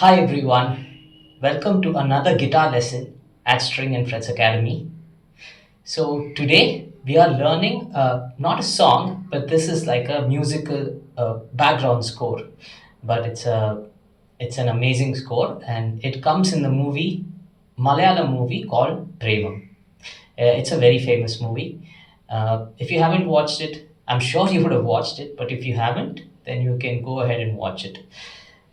Hi everyone, welcome to another guitar lesson at String and Frets Academy. So today we are learning not a song, but this is like a musical background score. But it's an amazing score, and it comes in the movie Malayalam movie called Premam. It's a very famous movie. If you haven't watched it, I'm sure you would have watched it. But if you haven't, then you can go ahead and watch it.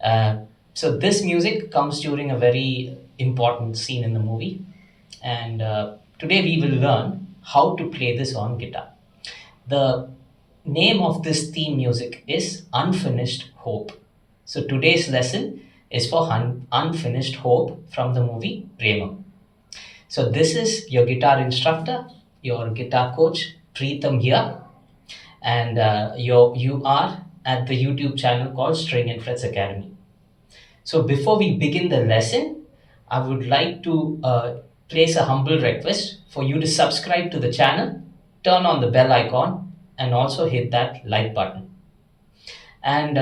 Uh, so this music comes during a very important scene in the movie, and today we will learn how to play this on guitar. The name of this theme music is Unfinished Hope. So today's lesson is for Unfinished Hope from the movie Premam. So this is your guitar instructor, your guitar coach, Preetham here, and you are at the YouTube channel called String and Frets Academy. So before we begin the lesson, I would like to place a humble request for you to subscribe to the channel, turn on the bell icon, and also hit that like button. And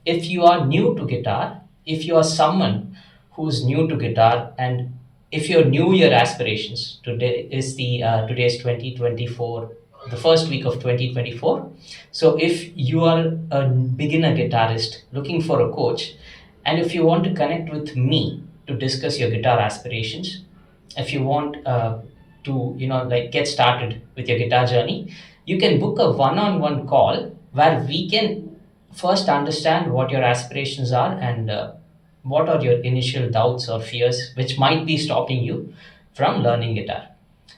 if you are new to guitar, if you are someone who's new to guitar, and if your New Year aspirations, today's 2024, the first week of 2024. So if you are a beginner guitarist looking for a coach, and if you want to connect with me to discuss your guitar aspirations, if you want to like get started with your guitar journey, you can book a one-on-one call where we can first understand what your aspirations are and what are your initial doubts or fears which might be stopping you from learning guitar.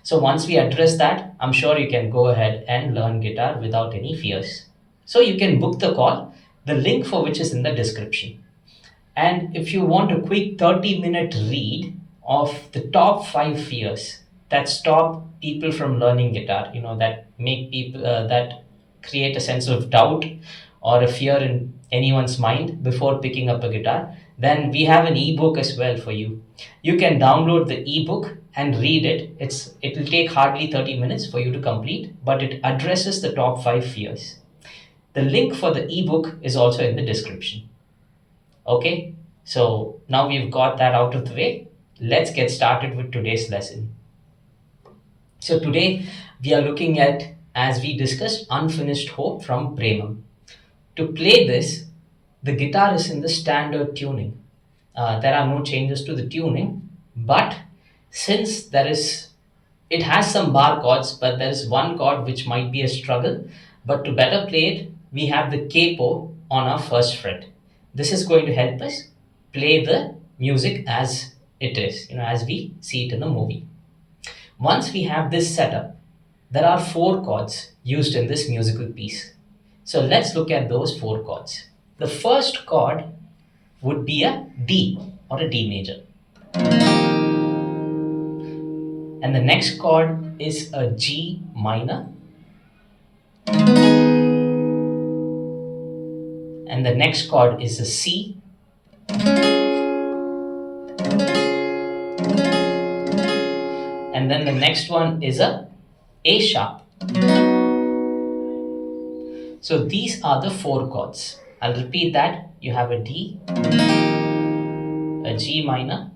So once we address that, I'm sure you can go ahead and learn guitar without any fears. So you can book the call, the link for which is in the description. And if you want a quick 30-minute read of the top 5 fears that stop people from learning guitar, that make people, that create a sense of doubt or a fear in anyone's mind before picking up a guitar, then we have an ebook as well for you. You can download the ebook and read it. It will take hardly 30 minutes for you to complete, but it addresses the top 5 fears. The link for the ebook is also in the description. Okay, so now we've got that out of the way. Let's get started with today's lesson. So today we are looking at, as we discussed, Unfinished Hope from Premam. To play this, the guitar is in the standard tuning. There are no changes to the tuning, but since it has some bar chords, but there is one chord which might be a struggle. But to better play it, we have the capo on our first fret. This is going to help us play the music as it is, as we see it in the movie. Once we have this setup, there are 4 chords used in this musical piece. So let's look at those 4 chords. The first chord would be a D or a D major. And the next chord is a G minor. And the next chord is a C. And then the next one is a A sharp. So these are the 4 chords. I'll repeat that. You have a D, a G minor,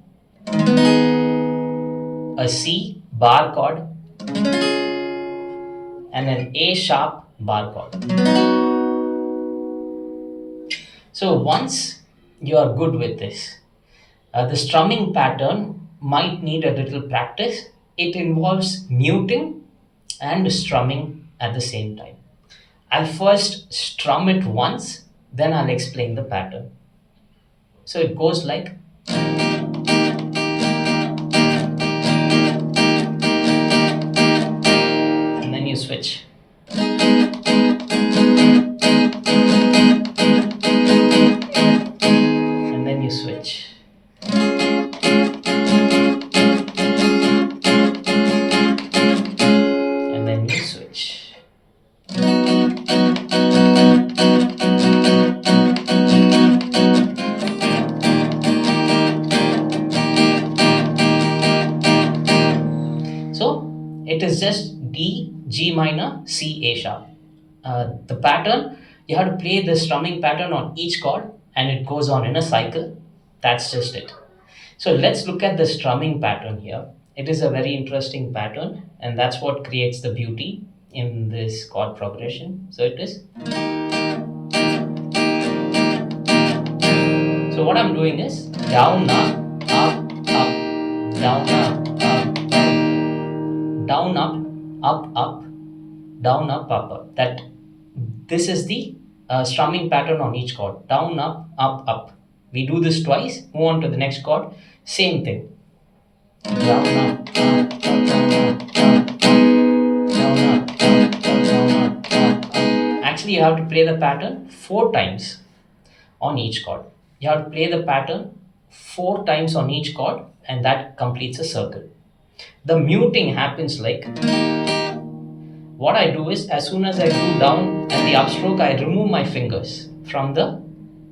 a C bar chord, and an A sharp bar chord. So once you are good with this, the strumming pattern might need a little practice. It involves muting and strumming at the same time. I'll first strum it once, then I'll explain the pattern. So it goes like, and then you switch. And then you switch. And then you switch. So it is just D, G minor, C, A sharp. The pattern, you have to play the strumming pattern on each chord and it goes on in a cycle. That's just it. So let's look at the strumming pattern here. It is a very interesting pattern, and that's what creates the beauty in this chord progression. So it is. So what I'm doing is down, up, down, down, up, down, up. That this is the strumming pattern on each chord. Down, up. We do this twice. Move on to the next chord. Same thing. Down, Actually, you have to play the pattern 4 times on each chord. You have to play the pattern 4 times on each chord, and that completes a circle. The muting happens like what I do is as soon as I do down and the upstroke, I remove my fingers from the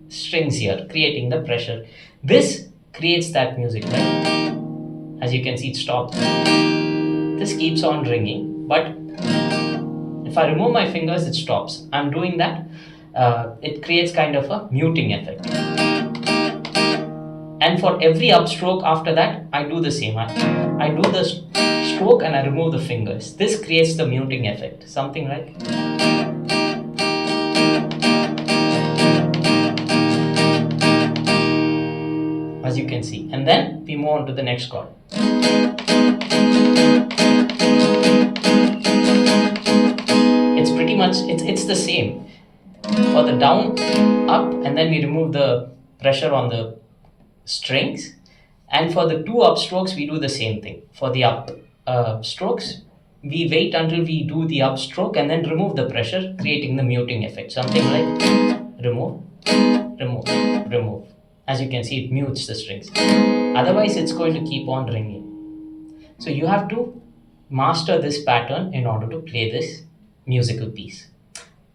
strings here, creating the pressure. This creates that music, right? As you can see, it stops. This keeps on ringing, but if I remove my fingers, it stops. I'm doing that. It creates kind of a muting effect. And for every upstroke after that, I do the same. I do the stroke and I remove the fingers. This creates the muting effect. Something like. As you can see. And then we move on to the next chord. It's pretty much, it's the same. For the down, up, and then we remove the pressure on the strings. And for the 2 upstrokes, we do the same thing. For the up strokes, we wait until we do the upstroke and then remove the pressure, creating the muting effect. Something like remove, remove, remove. As you can see, it mutes the strings. Otherwise, it's going to keep on ringing. So you have to master this pattern in order to play this musical piece.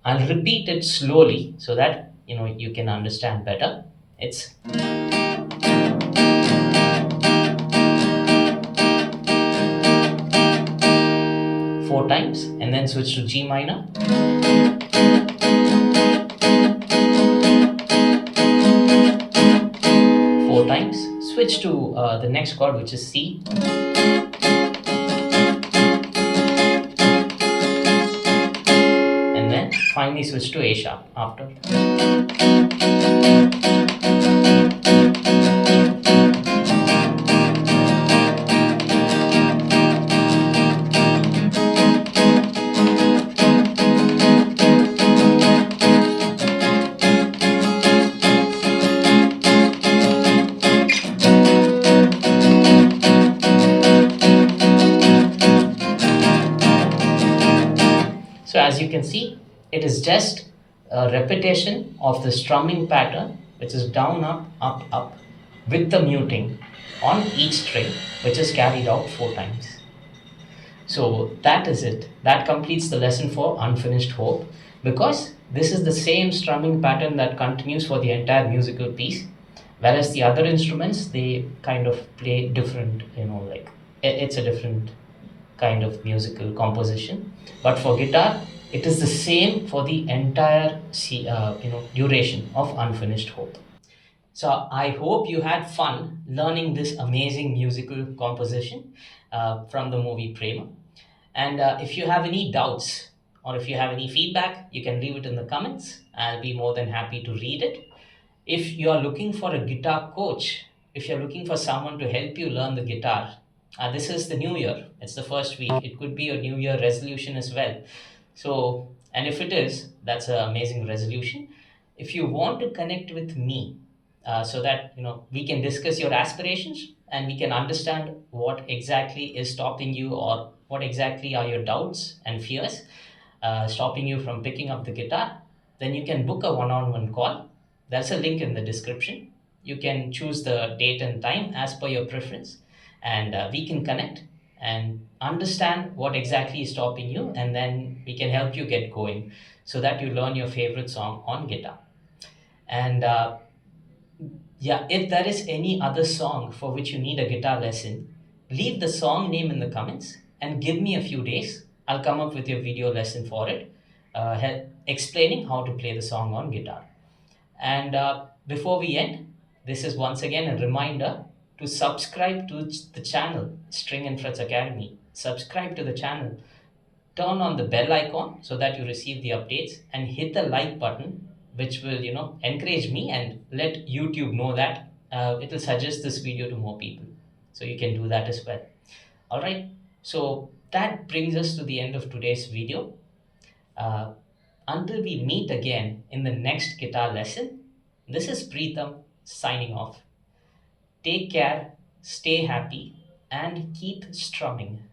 I'll repeat it slowly so that you can understand better. It's 4 times and then switch to G minor. Four times. Switch to the next chord, which is C. And then finally switch to A sharp after. So as you can see, it is just a repetition of the strumming pattern, which is down, up, with the muting on each string, which is carried out 4 times. So that is it. That completes the lesson for Unfinished Hope, because this is the same strumming pattern that continues for the entire musical piece, whereas the other instruments, they kind of play different, like it's a different kind of musical composition. But for guitar, it is the same for the entire duration of Unfinished Hope. So I hope you had fun learning this amazing musical composition from the movie Premam. And if you have any doubts or if you have any feedback, you can leave it in the comments. I'll be more than happy to read it. If you are looking for a guitar coach, if you're looking for someone to help you learn the guitar, this is the new year. It's the first week. It could be a new year resolution as well. So, and if it is, that's an amazing resolution. If you want to connect with me, so that we can discuss your aspirations and we can understand what exactly is stopping you, or what exactly are your doubts and fears stopping you from picking up the guitar, then you can book a one-on-one call. There's a link in the description. You can choose the date and time as per your preference, and we can connect and understand what exactly is stopping you, and then we can help you get going so that you learn your favorite song on guitar. And yeah, if there is any other song for which you need a guitar lesson, leave the song name in the comments and give me a few days. I'll come up with your video lesson for it, explaining how to play the song on guitar. And before we end, This is once again a reminder to subscribe to the channel String and Frets Academy. Subscribe to the channel, turn on the bell icon so that you receive the updates, and hit the like button, which will encourage me and let YouTube know that it will suggest this video to more people. So you can do that as well. All right. So that brings us to the end of today's video. Uh, until we meet again in the next guitar lesson, this is Preetham signing off. Take care, stay happy, and keep strumming.